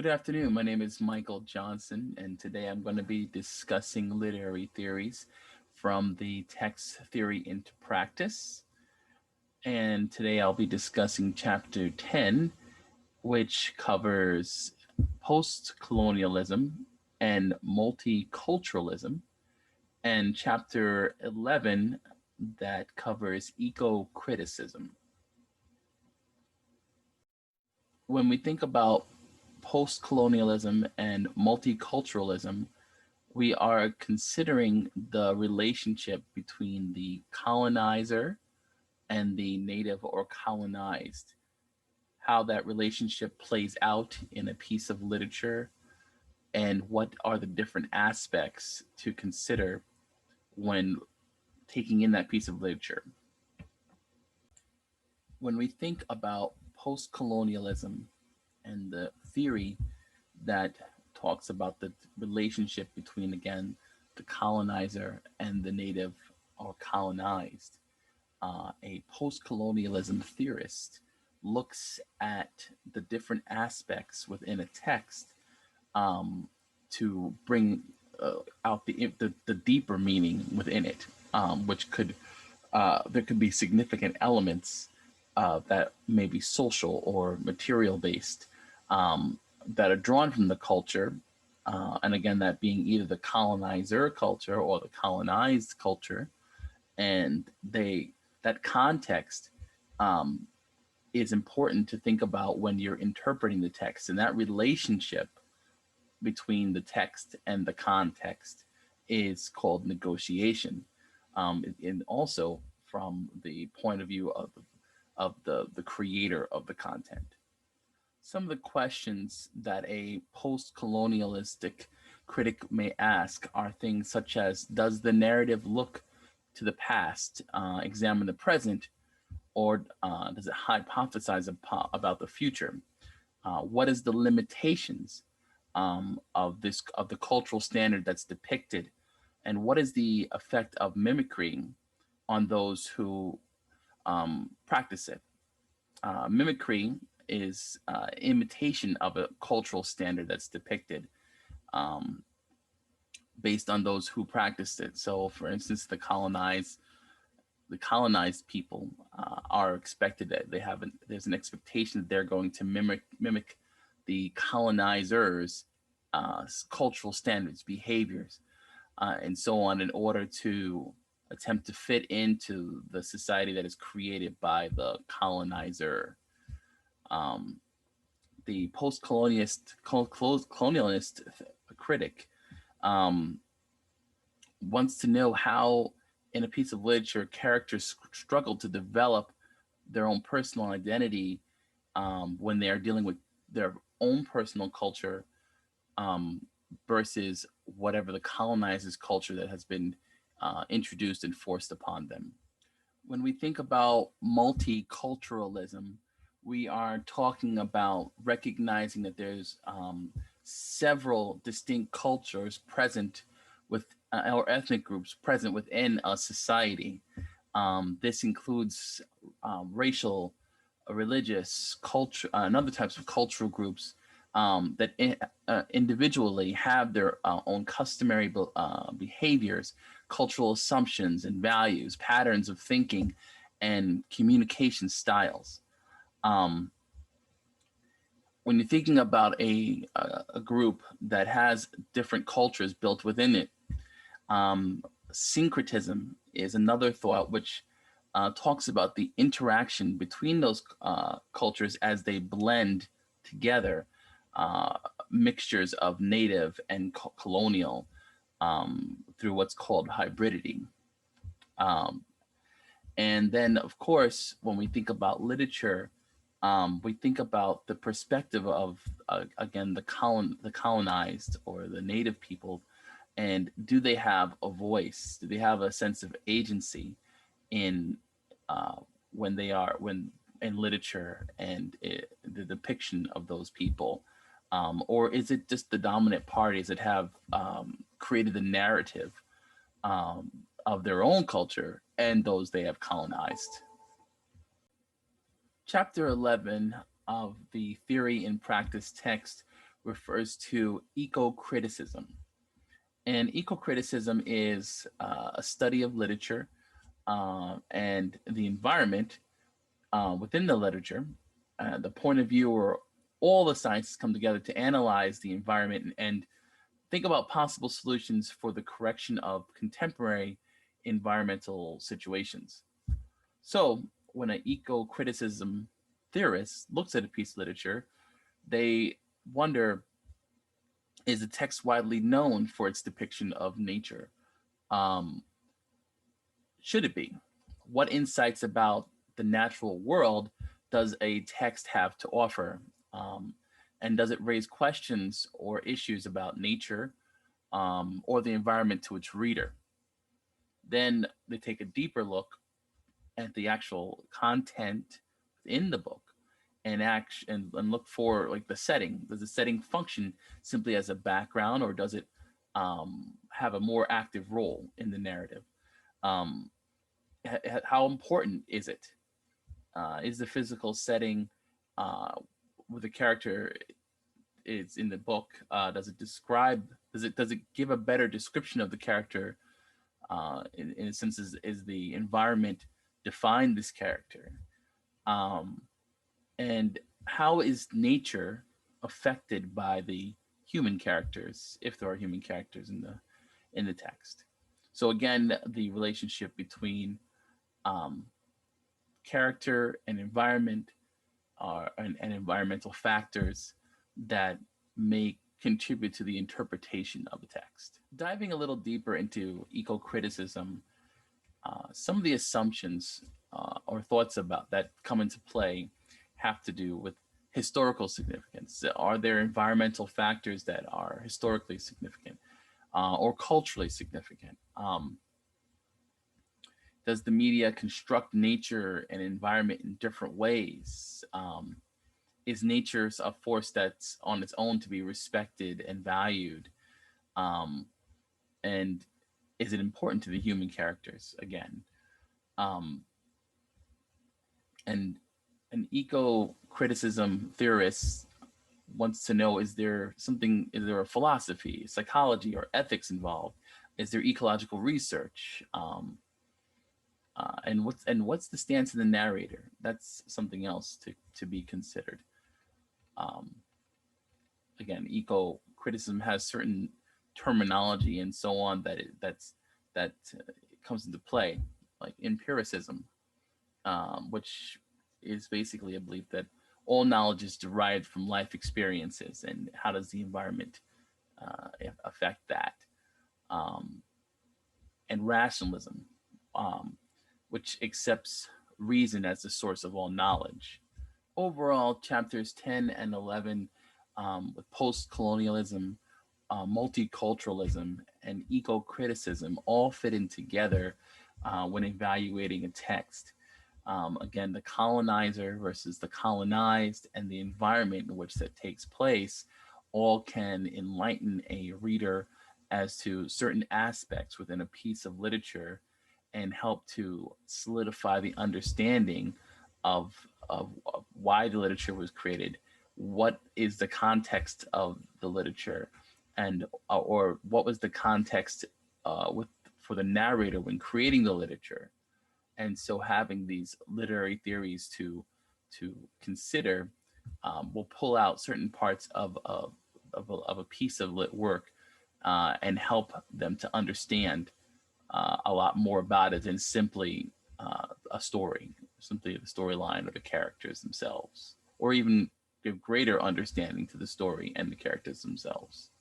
Good afternoon. My name is Michael Johnson, and today I'm going to be discussing literary theories from the text theory into practice. And today I'll be discussing chapter 10, which covers post colonialism and multiculturalism, and chapter 11 that covers eco criticism. When we think about post colonialism and multiculturalism, we are considering the relationship between the colonizer and the native or colonized, how that relationship plays out in a piece of literature, and what are the different aspects to consider when taking in that piece of literature. When we think about post colonialism and the theory that talks about the relationship between, again, the colonizer and the native or colonized. A post colonialism theorist looks at the different aspects within a text um, to bring out the deeper meaning within it, which could there could be significant elements that may be social or material based, that are drawn from the culture, and again, that being either the colonizer culture or the colonized culture, and they that context um, is important to think about when you're interpreting the text, and that relationship between the text and the context is called negotiation, and also from the point of view of the creator of the content. Some of the questions that a post colonialistic critic may ask are things such as: does the narrative look to the past, examine the present, or does it hypothesize about the future? What is the limitations of the cultural standard that's depicted, and what is the effect of mimicry on those who practice it? Mimicry is imitation of a cultural standard that's depicted, um, based on those who practiced it. So, for instance, the colonized people are expected that there's an expectation that they're going to mimic the colonizers' cultural standards, behaviors, and so on, in order to attempt to fit into the society that is created by the colonizer. Um, the post-colonialist critic um, wants to know how, in a piece of literature, characters struggle to develop their own personal identity when they are dealing with their own personal culture, um, versus whatever the colonizer's culture that has been introduced and forced upon them. When we think about multiculturalism, we are talking about recognizing that there's several distinct cultures present with or ethnic groups present within a society. This includes racial, religious, culture, and other types of cultural groups that individually have their own customary behaviors, cultural assumptions and values, patterns of thinking, and communication styles. Um, when you're thinking about a group that has different cultures built within it, um, syncretism is another thought which talks about the interaction between those cultures as they blend together, uh, mixtures of native and colonial, through what's called hybridity. Um, and then, of course, when we think about literature, we think about the perspective of, again, the colonized or the native people, and do they have a voice? Do they have a sense of agency in uh, when in literature and the depiction of those people, or is it just the dominant parties that have created the narrative um, of their own culture and those they have colonized? Chapter 11 of the Theory in Practice text refers to eco-criticism. And eco-criticism is a study of literature and the environment within the literature, the point of view where all the sciences come together to analyze the environment and think about possible solutions for the correction of contemporary environmental situations. So when an eco-criticism theorist looks at a piece of literature, they wonder, is the text widely known for its depiction of nature? Um, should it be? What insights about the natural world does a text have to offer? Um, and does it raise questions or issues about nature or the environment to its reader? Then they take a deeper look at the actual content in the book and and look for like the setting. Does the setting function simply as a background, or does it have a more active role in the narrative? Um, how important is it? Is the physical setting uh, where the character is in the book? Does it describe? Does it give a better description of the character? In a sense, is the environment define this character? Um, and how is nature affected by the human characters, if there are human characters in the text? So again, the relationship between um, character and environment and environmental factors that may contribute to the interpretation of the text. Diving a little deeper into eco-criticism, some of the assumptions or thoughts about that come into play have to do with historical significance. Are there environmental factors that are historically significant or culturally significant? Does the media construct nature and environment in different ways? Is nature a force that's on its own to be respected and valued? Um, and is it important to the human characters again? Um, and an eco criticism theorist wants to know, is there a philosophy, psychology, or ethics involved? Is there ecological research? And what's the stance of the narrator? That's something else to be considered. Um, Again, eco criticism has certain terminology and so on that comes into play, like empiricism, which is basically a belief that all knowledge is derived from life experiences, and how does the environment affect that? Um, and rationalism, um, which accepts reason as the source of all knowledge. Overall, chapters 10 and 11, with post colonialism, multiculturalism, and eco criticism, all fit in together when evaluating a text. Again, the colonizer versus the colonized and the environment in which that takes place all can enlighten a reader as to certain aspects within a piece of literature and help to solidify the understanding of why the literature was created, what is the context of the literature, and or what was the context with for the narrator when creating the literature. And so having these literary theories to consider will pull out certain parts of a piece of lit work and help them to understand a lot more about it than simply a story, simply the storyline or the characters themselves, or even give greater understanding to the story and the characters themselves.